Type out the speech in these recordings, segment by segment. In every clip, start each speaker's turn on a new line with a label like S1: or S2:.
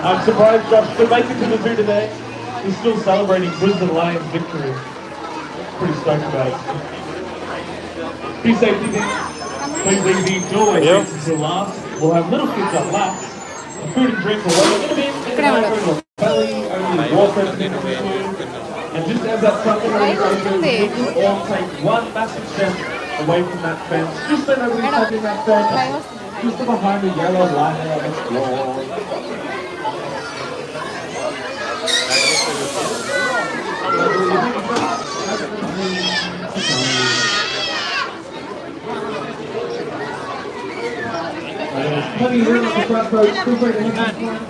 S1: I'm surprised Josh still makes it to the zoo today. He's still celebrating Brisbane Lions victory. Pretty stoked about it. Be safety things. Please leave the doorway seats until last. We'll have little kids on laps. Food and drink will wait in a bit. Belly, only water and just as that trucker opens, we can all take one massive step away from that fence. Just so nobody's touching that fence. Just behind the yellow liner on the floor. Plenty of room at the front row. Feel free to hit that point.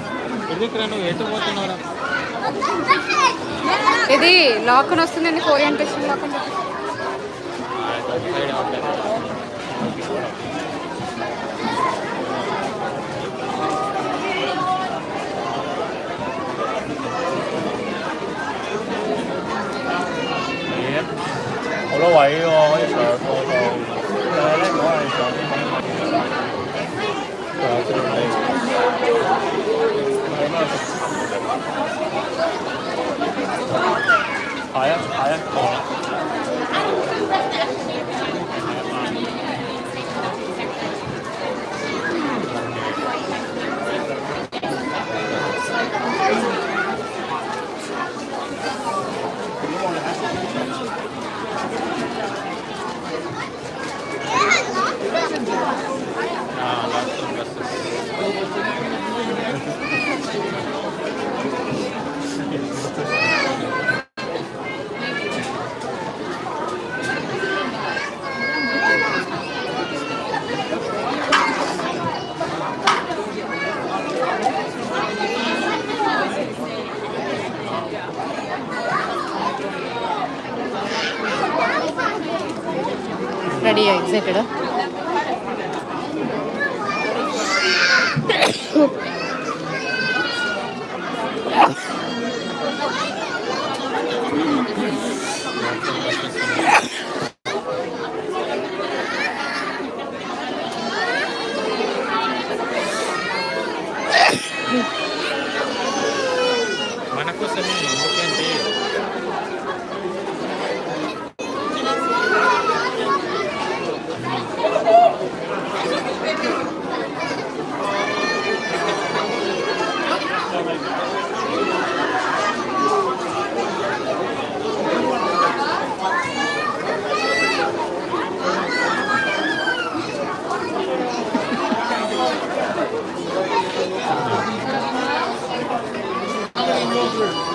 S2: ఇది lock అని వస్తుందండి, orientation lock అని చెప్పి.
S3: 好多位喎，可以上過到。但係咧，我係想下一個。
S2: రెడీ excited.
S3: మన కోసమే ఎందుకంటే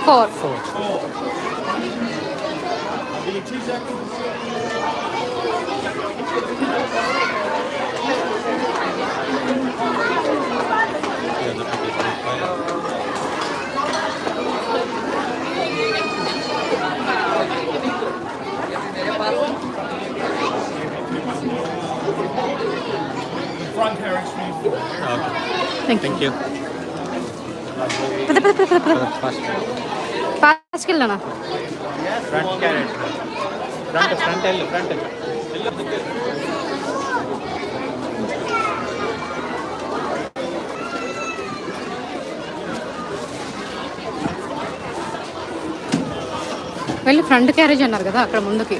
S2: Four.
S1: Give you 2 seconds. Front carriage fee.
S2: Thank you. ఫాస్ట్కి వెళ్ళనా?
S3: Front carriage front
S2: వెళ్ళి ఫ్రంట్ క్యారేజ్ అన్నారు కదా అక్కడ ముందుకి.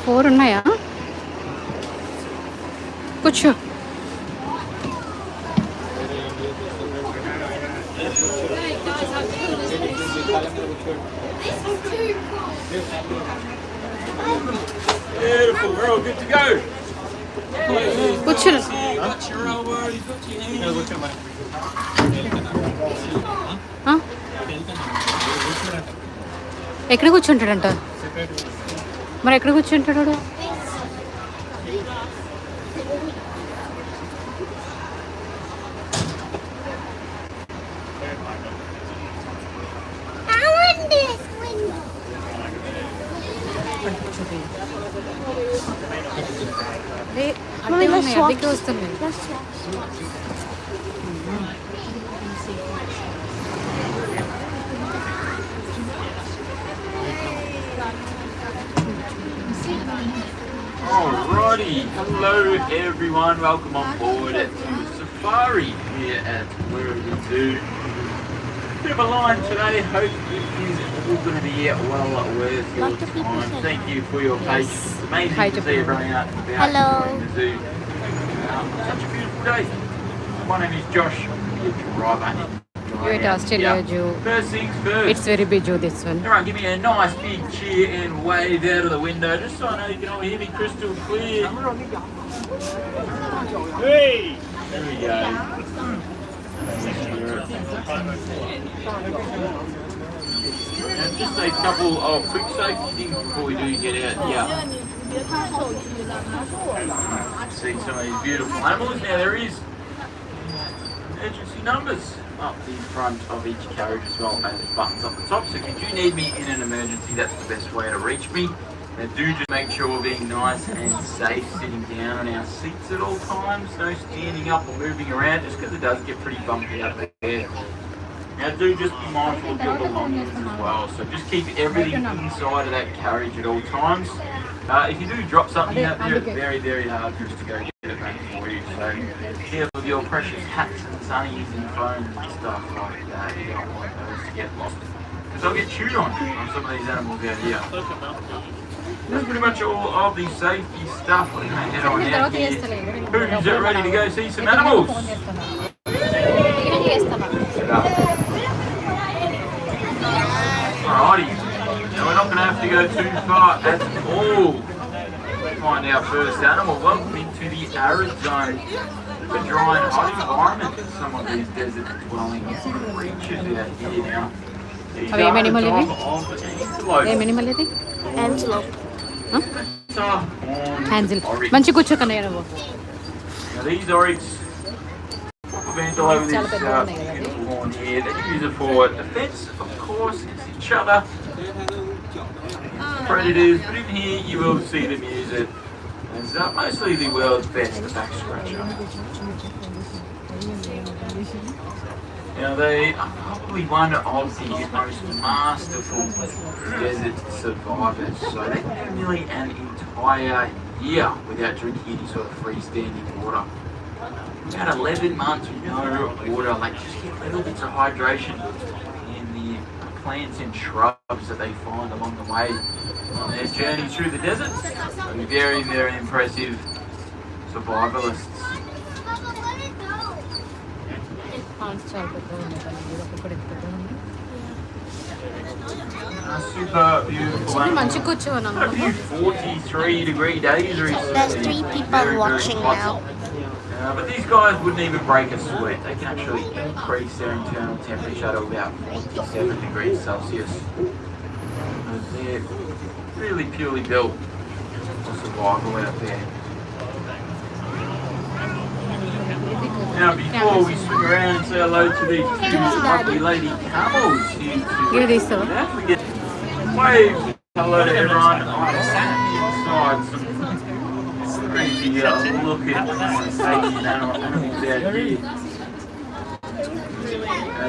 S2: ఫోర్ ఉన్నాయా? కూర్చో.
S1: Beautiful, we're all good to go.
S2: కూర్చో. ఎక్కడ కూర్చుంటాడంట? మరి ఎక్కడ కూర్చుంటాడు? అద్దెకి వస్తున్నాయి.
S4: Alrighty, hello everyone, welcome on board to Safari here at Wherever Do. Bit of a line today, hope it is all going to be well worth your time. Thank you for your patience. It's amazing
S2: Hi
S4: to
S2: to
S4: see you running out and about enjoying the zoo. Such a beautiful day. My name is Josh, your driver.
S2: It Australia Zoo.
S4: First things first.
S2: It's very big Zoo, this one.
S4: Alright, give me a nice big cheer and wave out of the window, just so I know you can all hear me crystal clear. Hey! There we go. And just a couple of quick safety things before we do get out here. See some of these beautiful animals. Now there is emergency numbers up the front of each carriage as well as buttons up the top. So if you do need me in an emergency, that's the best way to reach me. Now do just make sure we're being nice and safe sitting down on our seats at all times. No standing up or moving around, just because it does get pretty bumpy out there. Now do just be mindful of your belongings as well. So just keep everything inside of that carriage at all times. If you do drop something out there, it's very, very hard for us to go get it back for you. So be careful of your precious hats and sunnies and phones and stuff like that. You don't want those to get lost, because they'll get chewed on some of these animals out here. That's pretty much all of the safety stuff. We're going to head on out here. Who's ready to go see some animals? Alrighty. Now we're not going to have to go too far at all to find our first animal. Welcome into the arid zone, the dry and hot environment that some of these desert dwelling creatures out here now. These
S2: Are they animal living?
S4: Antelope.
S2: Animal living?
S5: Antelope.
S2: Hansel. మంచి కూర్చోకన్నయ్య నువ్వు.
S4: Now these oryx of antelope, this beautiful horn here, they use it for defense, of course, against each other. Predators, but in here you will see them use it as mostly the world's best back scratcher. Now they are probably one of the most masterful desert survivors. So they can go nearly an entire year without drinking any sort of freestanding water. About 11 months with no water, like just get little bits of hydration in the plants and shrubs that they find along the way on their journey through the desert. Very, very impressive survivalists. Super beautiful animals. A few 43-degree days recently.
S5: There's 3 people watching now.
S4: But these guys wouldn't even break a sweat. They can actually increase their internal temperature to about 47 degrees Celsius. They're really purely built for survival out there. Now before we swing around and say hello to these two lovely lady camels here to South Africa, wave hello to everyone on the inside. Some crazy looking animals out here.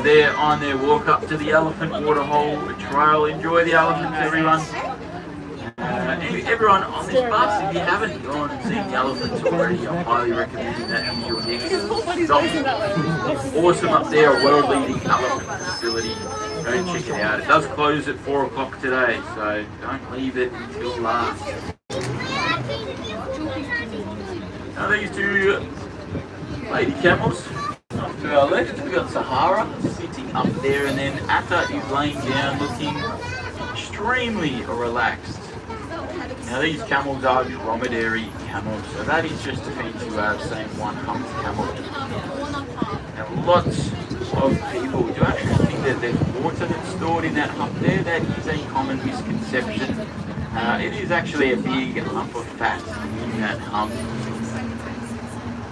S4: They're on their walk up to the elephant waterhole trail. Enjoy the elephants, everyone. Everyone on this bus, if you haven't gone and seen the elephants already, I highly recommend that as your next stop. Awesome up there, a world-leading elephant facility. Go check it out. It does close at 4 o'clock today, so don't leave it until last. Now these two lady camels. To our left, we've got Sahara sitting up there, and then Atta is laying down looking extremely relaxed. Now these camels are dromedary camels, so that is just a fancy way of saying one-humped camel. Now lots of people do actually think that there's water that's stored in that hump there. That is a common misconception. It is actually a big lump of fat in that hump.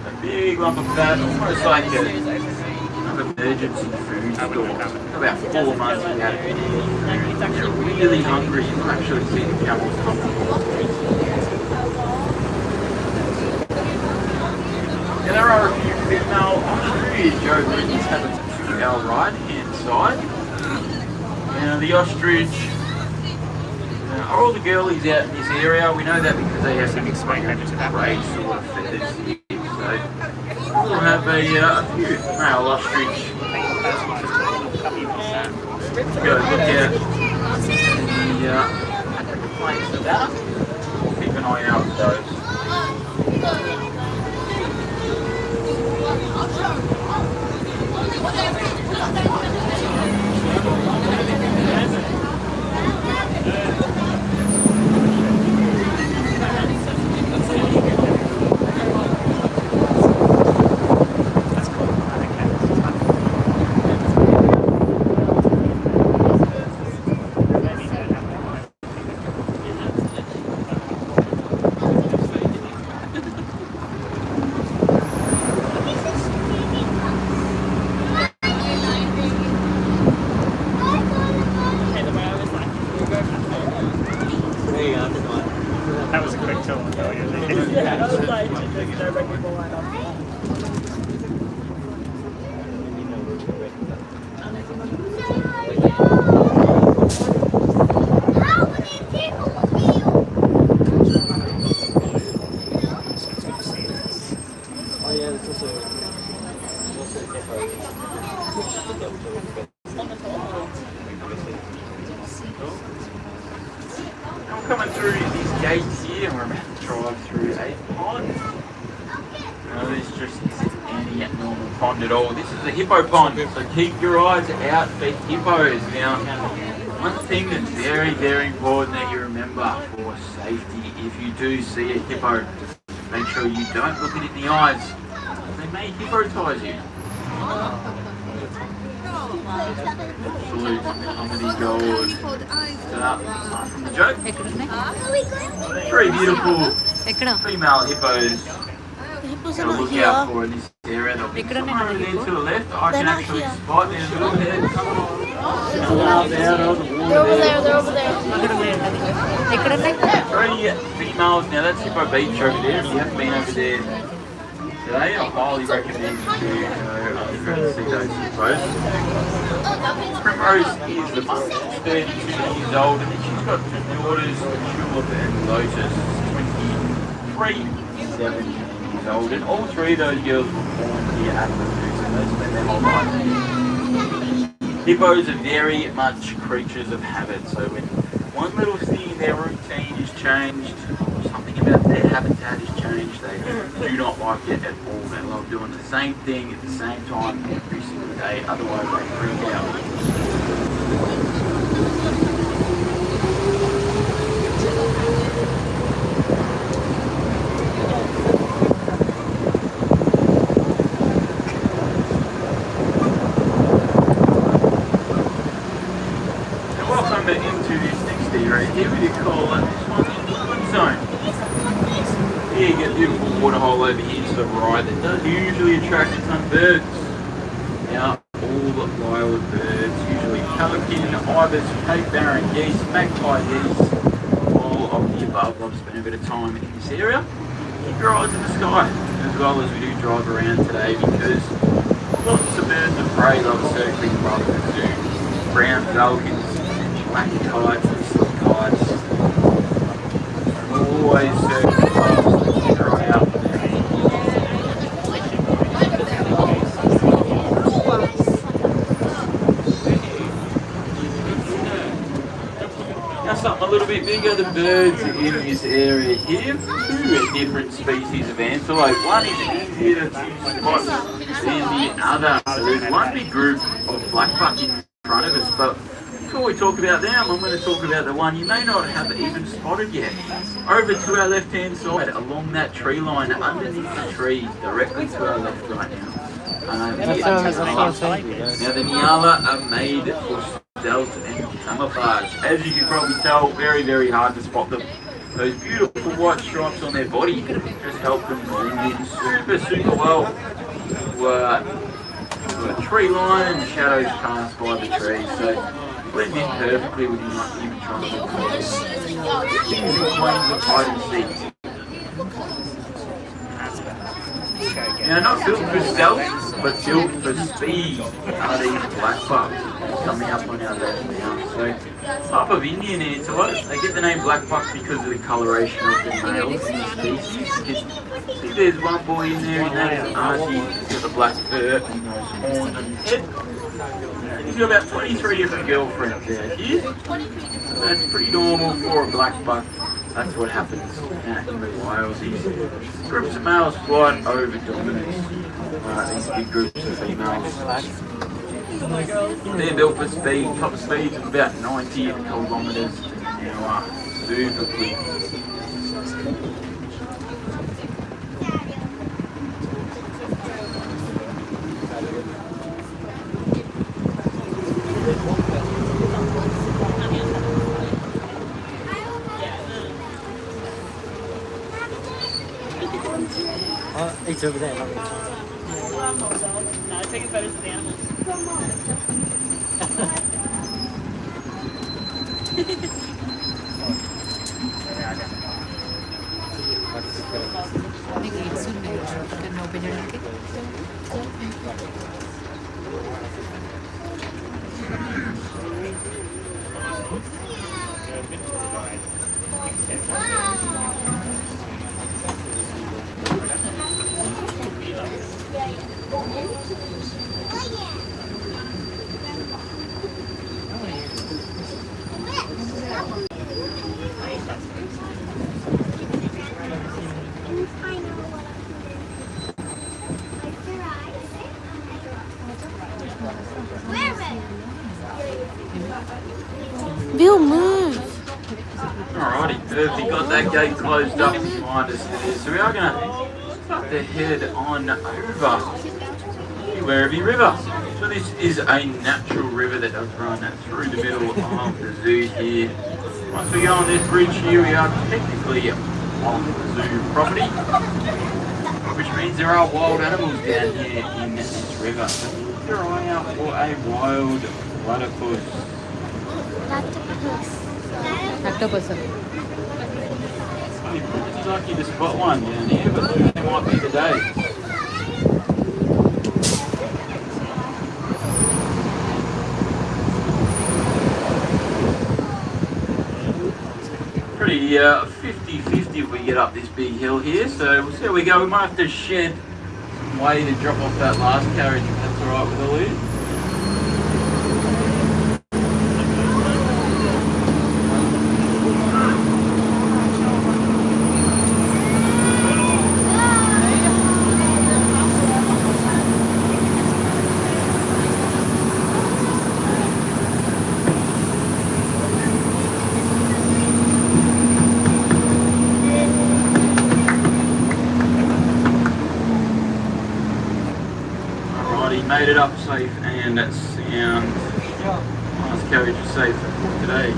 S4: A big lump of fat, almost like an emergency food store. About 4 months without any food. They're really hungry. You can actually see the camels coming. And there are a few female ostrich over to our right hand side. Now the ostrich Are all the girlies out in this area? We know that because they have some explained grey sort of feathers here. So we'll have a few male ostrich. Go look out at the plains savanna. We'll keep an eye out for those.
S3: That was a quick tour.
S4: I'm coming through these gates here and we're about to drive through a pond. No, this just isn't any normal pond at all. This is a hippo pond, so keep your eyes out for hippos. Now, one thing that's very, very important that you remember for safety, if you do see a hippo, make sure you don't look it in the eyes. They may hypnotize you. Absolute comedy gold. From the joke. Three beautiful female hippos.
S5: The hippos are
S4: Gotta
S5: not
S4: look
S5: here.
S4: out for in this area. There'll be some over there to the left. I
S5: They're
S4: can
S5: not
S4: actually
S5: here.
S4: spot their little heads.
S5: They're over there, they're over there.
S4: Three females. Now that's Hippo Beach over there. If you haven't been over there today, I highly recommend you go over and see those hippos. Primrose is the mother. She's 32 years old, and then she's got two daughters, Tulip and Lotus, 27 years old, and all three of those girls were born here at the zoo, so they spent their whole life here. Hippos are very much creatures of habit, so when one little thing in their routine is changed, or something about their habitat is changed, they do not like it at all. They love doing the same thing at the same time every single day, otherwise they freak out. Into this next area here, we call this one the Wood Zone. Here you get a beautiful waterhole over here to the right that does usually attract a ton of birds. Now, all the wild birds, usually pelican, ibis, cape barren geese, magpie geese, all of the above. I've spent a bit of time in this area. Keep your eyes in the sky, as well as we do drive around today, because lots of birds of prey love circling above the zoo. Brown falcons, black kites and silk kites. Always circling above, keep your eye out for them. Now something a little bit bigger, the birds in this area here. Two different species of antelope. One is easier to spot than the other. So there's one big group of blackbuck in front of us, but before we talk about them, I'm going to talk about the one you may not have even spotted yet. Over to our left-hand side, along that tree line, underneath the tree, directly to our left right now. Now the Nyala are made for stealth and camouflage. As you can probably tell, very, very hard to spot them. Those beautiful white stripes on their body just help them blend in super well to a tree line, and the shadows cast by the trees. So blend in perfectly with you not even trying to look close. Kings and queens of hide and seek. Now, not built for stealth, but built for speed are these black bucks coming up on our left now. So type of Indian antelope. They get the name black buck because of the coloration of the males in the species. See, there's one boy in there, and that is Archie. He's got the black fur and those horns on his head. He's got about 23 different girlfriends out here. So that's pretty normal for a black buck. That's what happens in the wild. These groups of males fly over dominance. These big groups of females. They're built for speed, top speeds of about 90 kilometres an hour. Super quick.
S6: It's over there.
S7: No, taking photos of the animals.
S2: gates ఉన్నాయి ఇక్కడ open చేయడానికి.
S5: Bill, move.
S4: Alrighty, perfect. Got that gate closed up behind us there. So we are going to start to head on over the Werribee River. So this is a natural river that does run through the middle of the zoo here. Once we go on this bridge here, we are technically on the zoo property, which means there are wild animals down here in this river. So keep your eye out for a wild platypus.
S2: Octopus.
S4: Pretty lucky to spot one down here, but it might be today. Pretty 50-50 if we get up this big hill here, so we'll see how we go. We might have to shed some way to drop off that last carriage if that's alright with all you. Made it up safe and sound. Last carriage is safe today.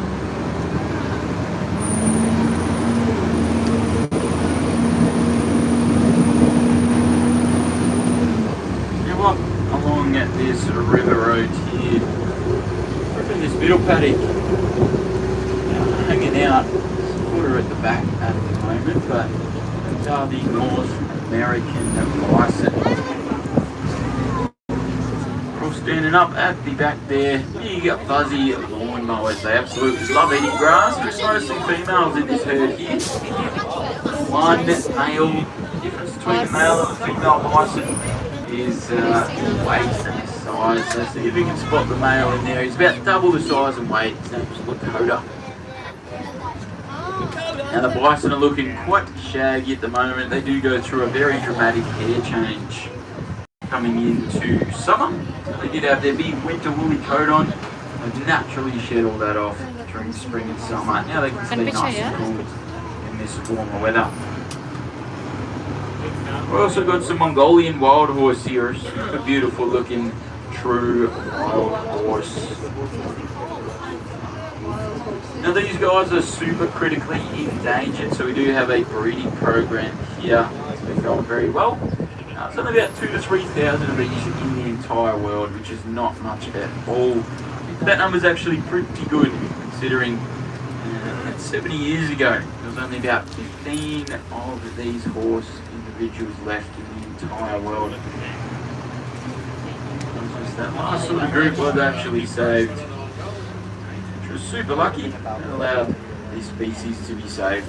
S4: Now what? Along at this river road here, we're in this middle paddock, hanging out. Water at the back at the moment, but these are the North American bison. Standing up at the back there, you got fuzzy lawn mowers. They absolutely love eating grass. There's mostly females in this herd here. One male, difference between the male and the female bison is weight and size. So see if you can spot the male in there. He's about double the size and weight. His name's Lakota. Now the bison are looking quite shaggy at the moment. They do go through a very dramatic hair change coming into summer. They did have their big winter woolly coat on. They naturally shed all that off during spring and summer. Now they can stay nice and cool in this warmer weather. We've also got some Mongolian wild horse here. Super beautiful looking true wild horse. Now these guys are super critically endangered, so we do have a breeding program here. It's been going very well. It's only about 2,000 to 3,000 of these in the entire world, which is not much at all. That number's actually pretty good, considering 70 years ago, there was only about 15 of these horse individuals left in the entire world. Just that last sort of group was actually saved. was super lucky and allowed this species to be saved.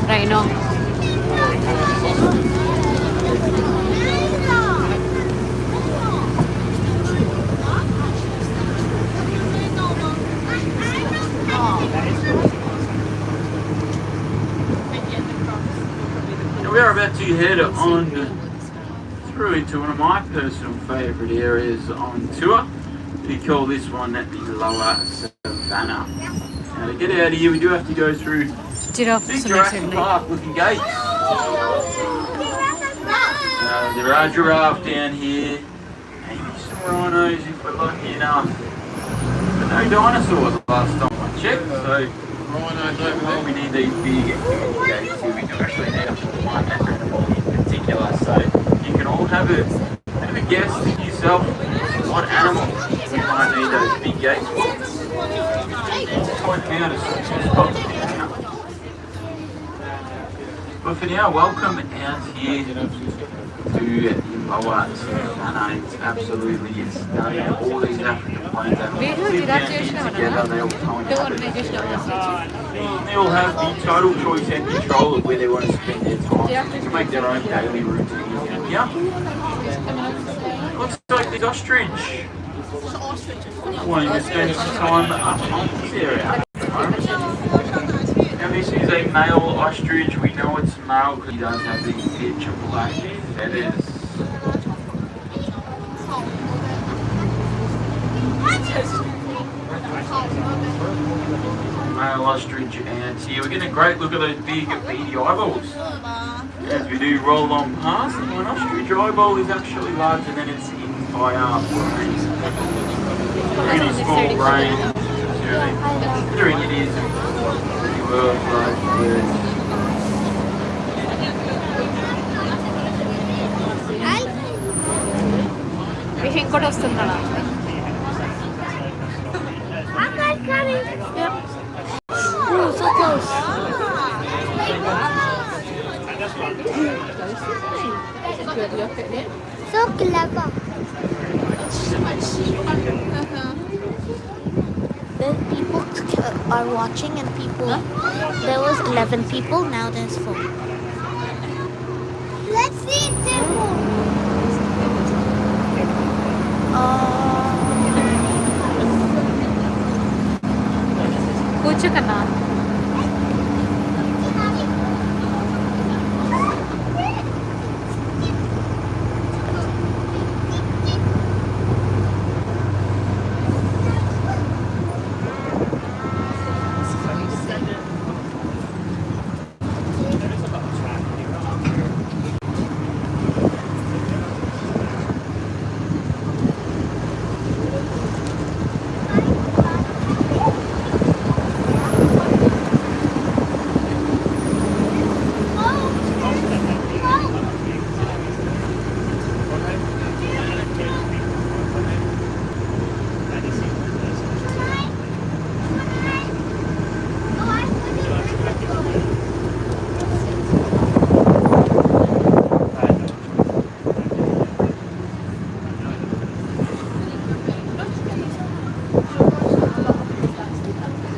S2: Rhino.
S4: Now we are about to head on through into one of my personal favourite areas on tour. We call this one the lower savanna. Now to get out of here we do have to go through
S2: Giraffe.
S4: big Jurassic Park looking gates. There are giraffe down here, maybe some rhinos if we're lucky enough. But no dinosaurs last time I checked, so we need these big gates here. We do actually need up to one in particular, so you can all have a bit of a guess yourself what animal we might need those big gates for. Point out as soon as possible. But for now, welcome out here to the lower savanna. It's absolutely stunning. All these African plains animals live down here together. They all coexist. They all have the total choice and control of where they want to spend their time. They can make their own daily routine down here. Looks like the ostrich. Wanting to spend some time up on this area. Now this is a male ostrich. We know it's male because he does have these pitch black feathers. Male ostrich ants here. We're getting a great look at those big beady eyeballs. As we do roll on past, an ostrich eyeball is actually larger than its entire brain. Really small brain. Considering it is the world's largest bird.
S2: ఇంకోటి వస్తుందా?
S5: Oh, so close. So clever. The people are watching and people. There was 11 people, now there's 4. Let's see if there more.
S2: కూర్చోకన్నా.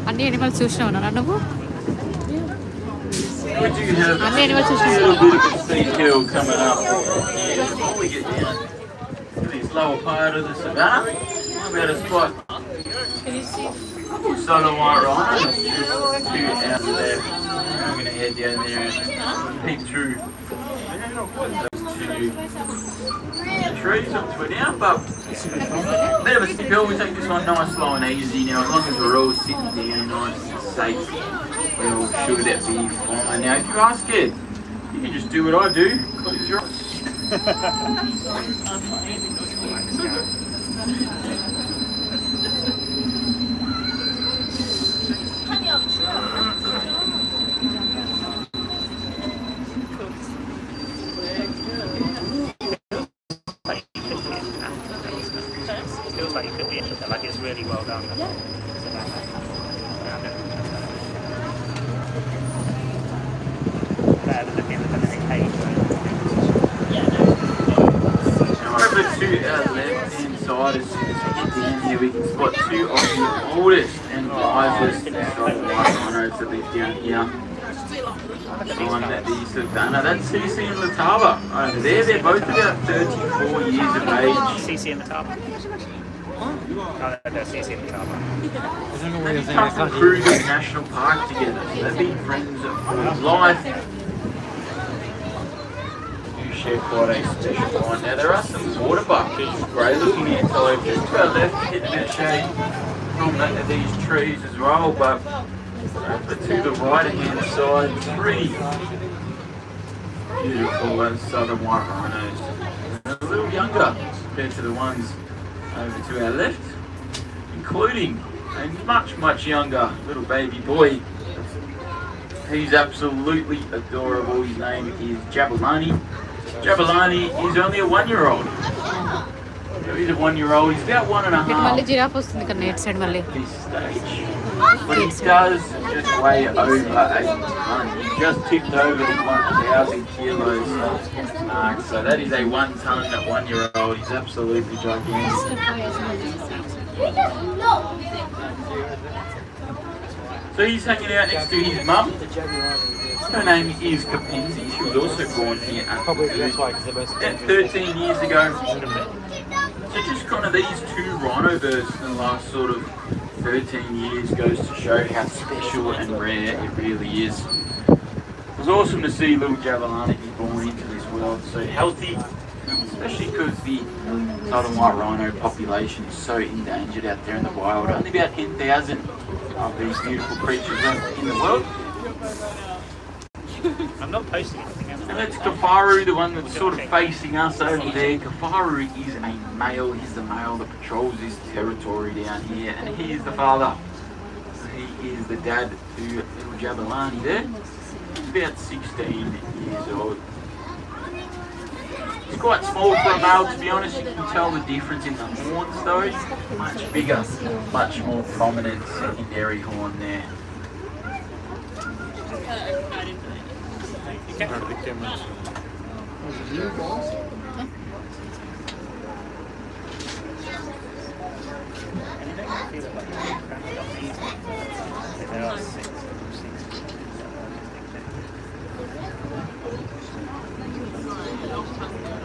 S2: అన్ని animals చూసినావు నువ్వు? అన్ని animals చూసినావు?
S4: Coming up before we get down to this lower part of the savanna, about a spot. Southern white rhino just out of there. I'm going to head down there and peek through those two trees up to it now, but a bit of a steep hill. We take this one nice, slow and easy. Now, as long as we're all sitting down nice and safe, we all should be fine. Now, if you are scared, you can just do what I do, close your eyes. Now over to our left-hand side, as soon as we get down here, we can spot two of the oldest and wisest southern white rhinos that live down here. On the savanna, that's CC and Latava over there. They're both about 34 years of age.
S3: CC and the top. Oh, that's CC and the top.
S4: They've come from Kruger National Park together. They've been friends for life. You share quite a special bond. Now there are some water bucks, grey looking antelope just to our left, getting a bit of shade from these trees as well, but over to the right hand side, three beautiful southern white rhinos. They're a little younger compared to the ones over to our left, including a much younger little baby boy. He's absolutely adorable. His name is Jabalani. Jabalani is only a 1-year-old. So he's a 1-year-old. He's about 1.5
S2: ఇటు మళ్ళీ giraffe వస్తుంది కదా నేట్ side మళ్ళీ
S4: at this stage. But he does just weigh over 8 tons. He just tipped over the 1,000 kilos mark. So that is a 1 ton at 1-year-old. He's absolutely gigantic. So he's hanging out next to his mum. Her name is Kapenzi. She was also born here at 13 years ago. So just kind of these two rhino birds in the last sort of 13 years goes to show how special and rare it really is. It was awesome to see little Jabalani be born into this world so healthy, especially because the southern white rhino population is so endangered out there in the wild. Only about 10,000 of these beautiful creatures left in the world.
S3: I'm not posting anything.
S4: And that's Kafaru, the one that's sort of facing us over there. Kafaru is a male. He's the male that patrols this territory down here, and he is the father. He is the dad to little Jabalani there. He's about 16 years old. He's quite small for a male, to be honest. You can tell the difference in the horns though. Much bigger, much more prominent secondary horn there.
S3: You can't pick too much.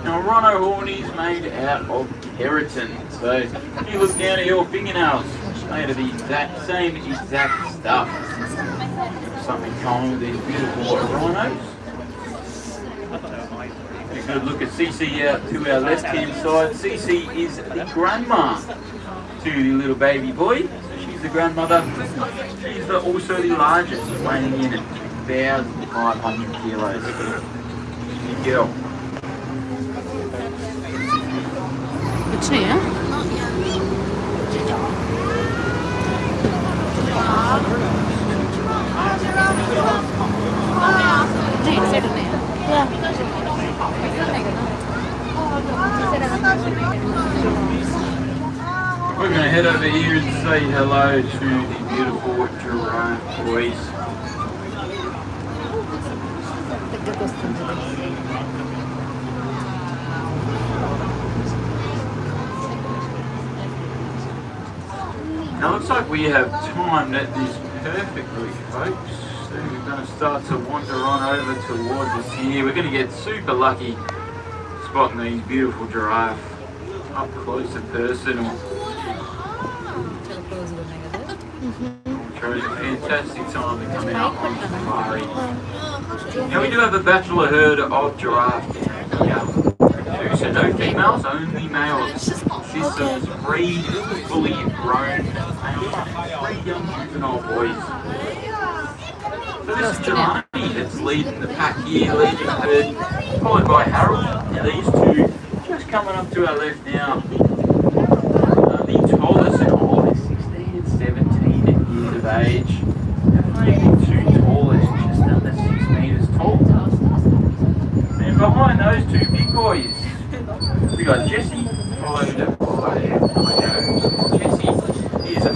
S4: Now a rhino horn is made out of keratin. So if you look down at your fingernails, made of the same exact stuff. Something common with these beautiful rhinos. A good look at Cece out to our left hand side. Cece is the grandma to the little baby boy. So she's the grandmother. She's also the largest, weighing in at 2,500 kilos. Big girl.
S2: వచ్చినాయా ఇటు side ఉన్నాయా
S4: We're going to head over here and say hello to the beautiful giraffe boys.
S2: దగ్గరకు వస్తుంది
S4: Now looks like we have timed this perfectly, folks. So we're going to start to wander on over towards us here. We're going to get super lucky spotting these beautiful giraffe up close and personal. Chose a fantastic time to come out on safari. Now we do have a bachelor herd of giraffe down here. So no females, only males. Consists of 3 fully grown males and 3 young juvenile boys. So this is Jelani that's leading the pack here, leading the herd, followed by Harold. Now these two just coming up to our left now. The tallest and all is 16 and 17 years of age. Definitely the 2 tallest, just under 6 meters tall. And behind those 2 big boys, we got Jesse, followed by Jesse is a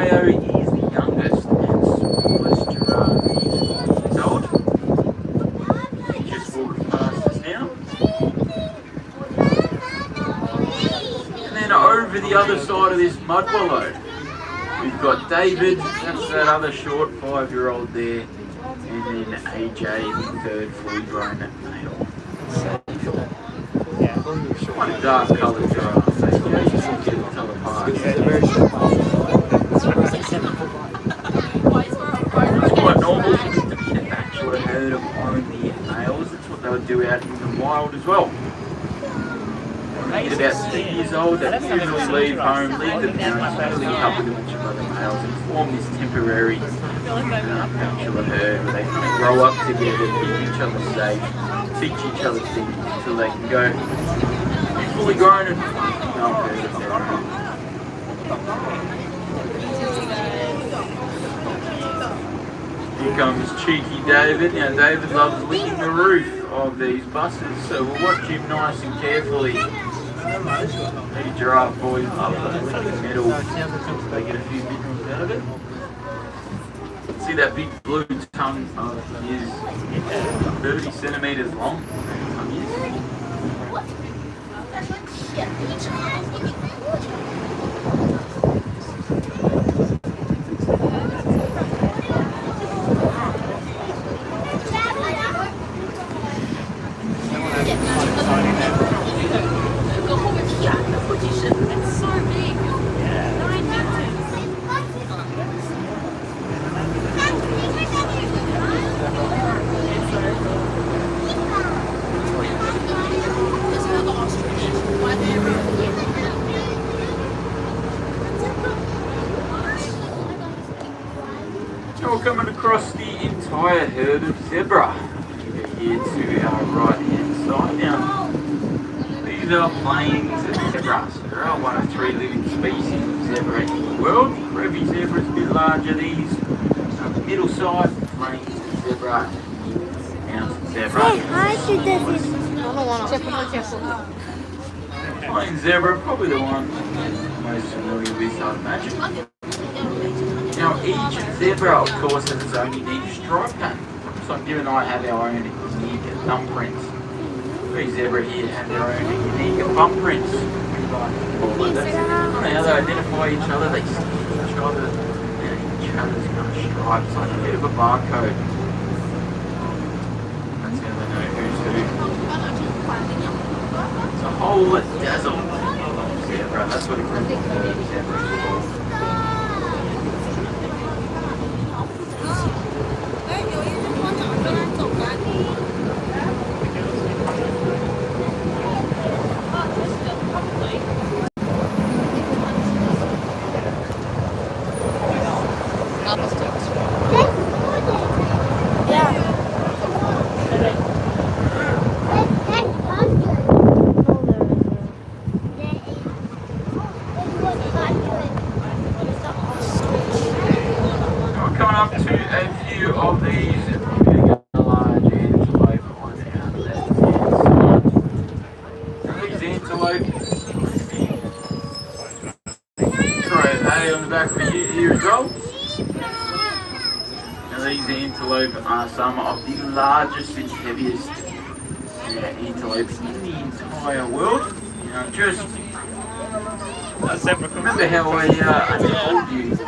S4: Rhino is the youngest and smallest giraffe. He's 4 years old. He's just walking past us now. And then over the other side of this mud wallow, we've got David, that's that other short 5-year-old there, and then AJ, the third fully grown male. Quite a dark coloured giraffe, AJ, you can tell apart. It's quite normal for them to be a bachelor herd of only males. That's what they would do out in the wild as well. At about 2 years old, they usually leave home, leave the parents, link up with a bunch of other males and form this temporary bachelor herd where they kind of grow up together, keep each other safe, teach each other things until they can go be fully grown and become a herd of their own. Here comes cheeky David. Now David loves licking the roof of these buses, so we'll watch him nice and carefully. These giraffe boys love licking metal, they get a few minerals out of it. See that big blue tongue of his, 30 centimetres long.
S2: It's so big. 9 meters.
S4: So we're coming across the entire herd of zebra. Here to our right hand side now. These are plains zebras. There are 1 of 3 living species of zebra in the world. Brevi zebra is a bit larger. These are the middle size, plains zebra, mountain zebra.
S5: Hey, hi to the
S4: Plains zebra, probably the one most familiar with, I'd imagine. Now each zebra, of course, has its own unique stripe pattern. So you and I have our own unique thumbprints. These zebra here have their own unique bump prints. I don't know how they identify each other. They see each other and each other's kind of stripes, like a bit of a barcode. That's how they know who's who. It's a whole dazzle of zebra. That's what a group of zebra is called. Antelope are some of the largest and heaviest antelopes in the entire world. Now, just remember how I told you there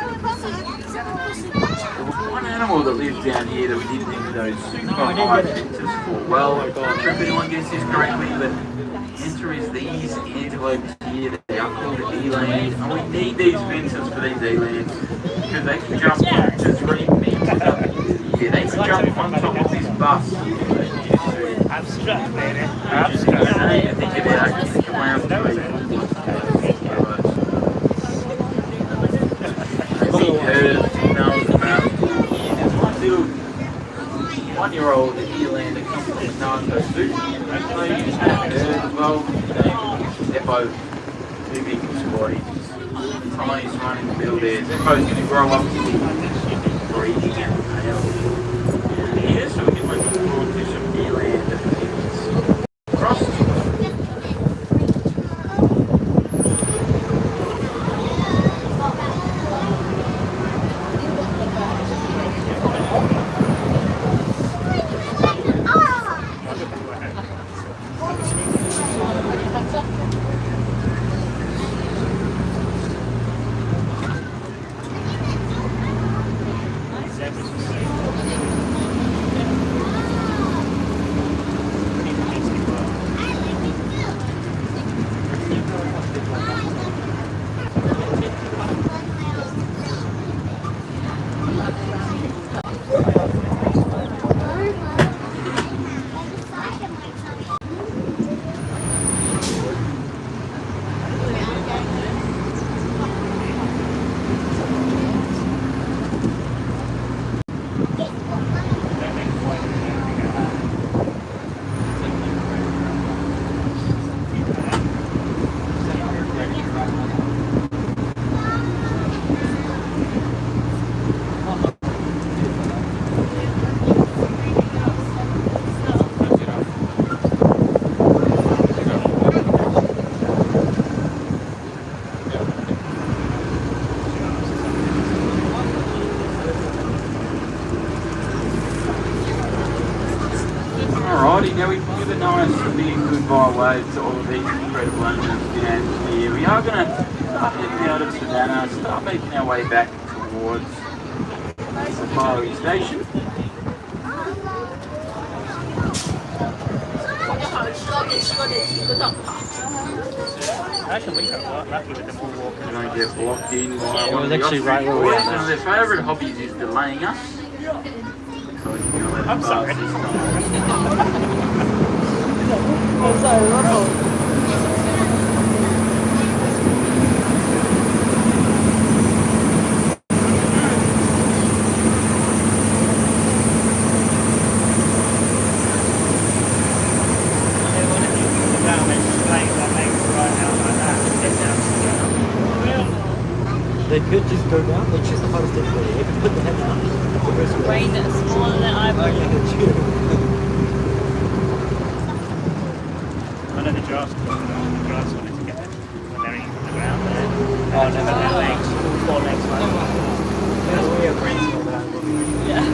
S4: was one animal that lived down here that we didn't think of those super high fences for. Well, I'm not sure if anyone gets this correctly, but the answer is these antelopes here. They are called elands, and we need these fences for these elands because they can jump to 3 meters up. Yeah, they can jump on top of this bus.
S3: Abstract, baby.
S4: Abstract. Think about it. Think around the herd of females about one little 1-year-old eland that comes from the NATO suit. They use that herd as well. Hippo, too big and squatty. Tiniest one in the middle there. Hippo's going to grow up to be breeding and male. Here, so we can look forward to some eland babies. Crossed. nice big goodbye wave to all of these incredible animals down here. We are going to start heading out of Savannah, start making our way back towards the safari station.
S3: Actually, we got lucky with the full walk.
S4: We don't get blocked in by
S6: It
S4: one
S6: was
S4: of the
S6: actually right where we
S4: ostrich
S6: are
S4: boys.
S6: now.
S4: One of their favourite hobbies is delaying us. So we're going to let them
S3: I'm sorry.
S4: pass this time.
S6: They could just go down. They choose the hardest difficulty. They could put the head down.
S2: Brain that's smaller than
S6: Oh,
S2: eyeball.
S6: yeah, that's true.
S3: I know the giraffes wanted to get them when they're eating from the ground there.
S6: Oh, no,
S3: But their legs, all 4 legs like
S6: That's where your brain's all that.
S2: Yeah.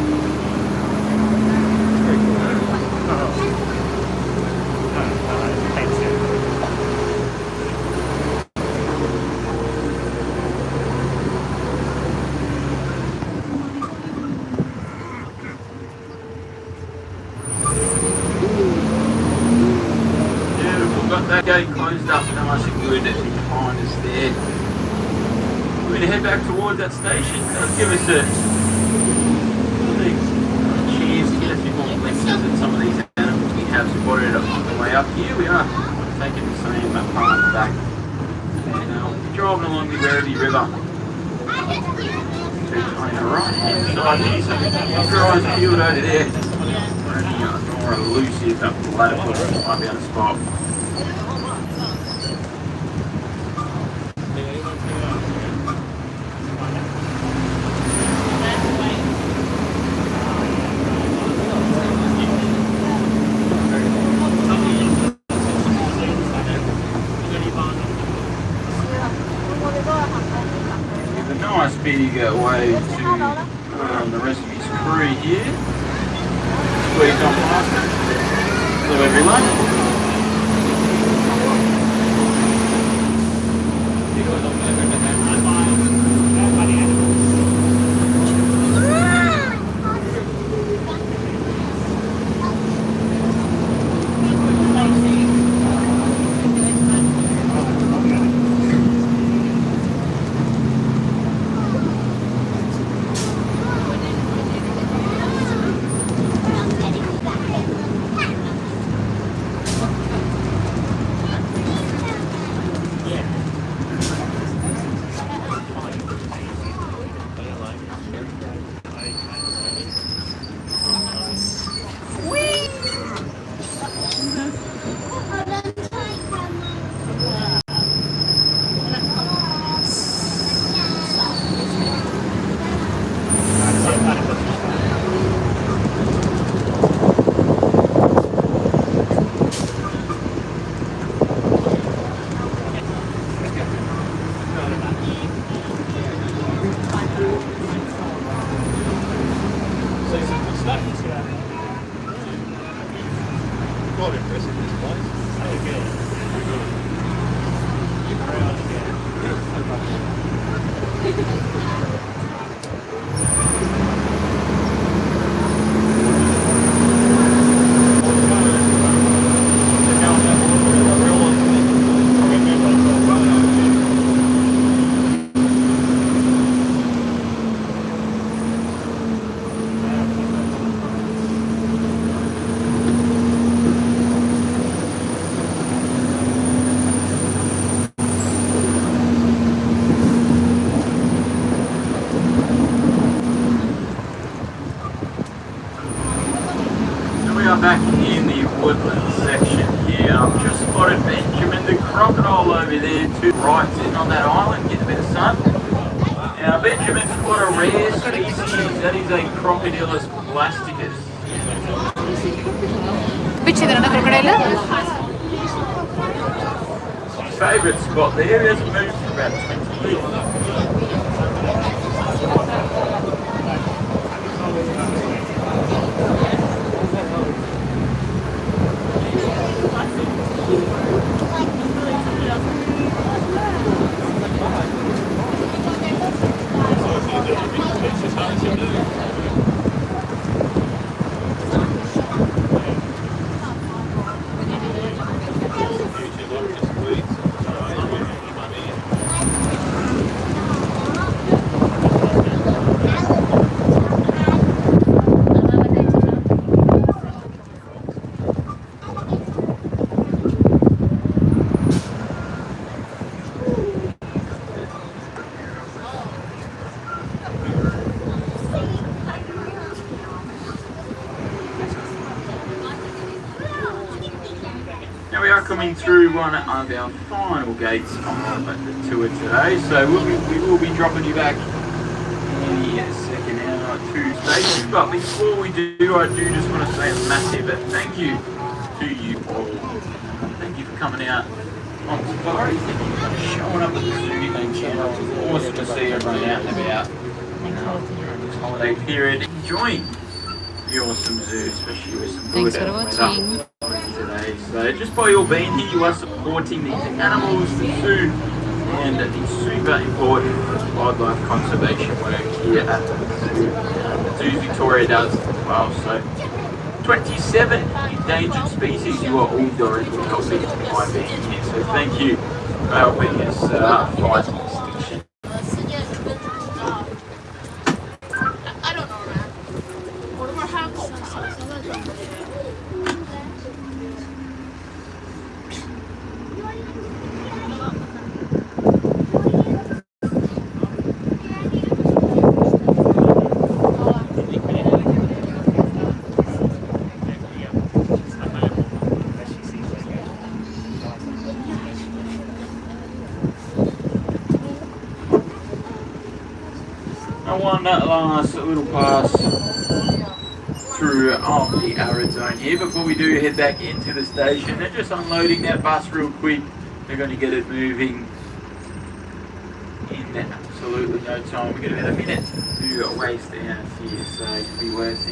S4: Beautiful, got that gate closed up nice and good behind us there. We're going to head back towards that station. That'll give us a chance to get a few more glimpses at some of these animals we have spotted on the way up here. We are taking the same path back. And we're driving along the Giraffe River. On the right hand side here, so keep your eyes peeled over there. More elusive up the ladder push might be on the spot. Give a nice big wave to the rest of his crew here. Squeeze on past it. Hello everyone. Back in the woodland section here, I've just spotted Benjamin the crocodile over there to right sitting on that island, getting a bit of sun. Now Benjamin's got a rare species, that is a Crocodilus plasticus. Favourite spot there, he hasn't moved for about 20 years. coming through one of our final gates of the tour today. So we will be dropping you back in a second hour to stations. But before we do, I do just want to say a massive thank you to you all. Thank you for coming out on safari. Thank you for showing up at the studio. Thank you. It's awesome to see everyone out and about during this holiday period, enjoying the awesome zoo, especially with some good
S2: Thanks for watching.
S4: today. So just by your being here, you are supporting these animals, the zoo, and the super important wildlife conservation work here at the zoo. The Zoo Victoria does as well. So 27 endangered species you are all directly helping by being here. So thank you for helping us fight extinction. That last little pass through the arid zone here before we do head back into the station. They're just unloading that bus real quick. They're going to get it moving in absolutely no time. We've got about a minute to waste out here, so it could be worse.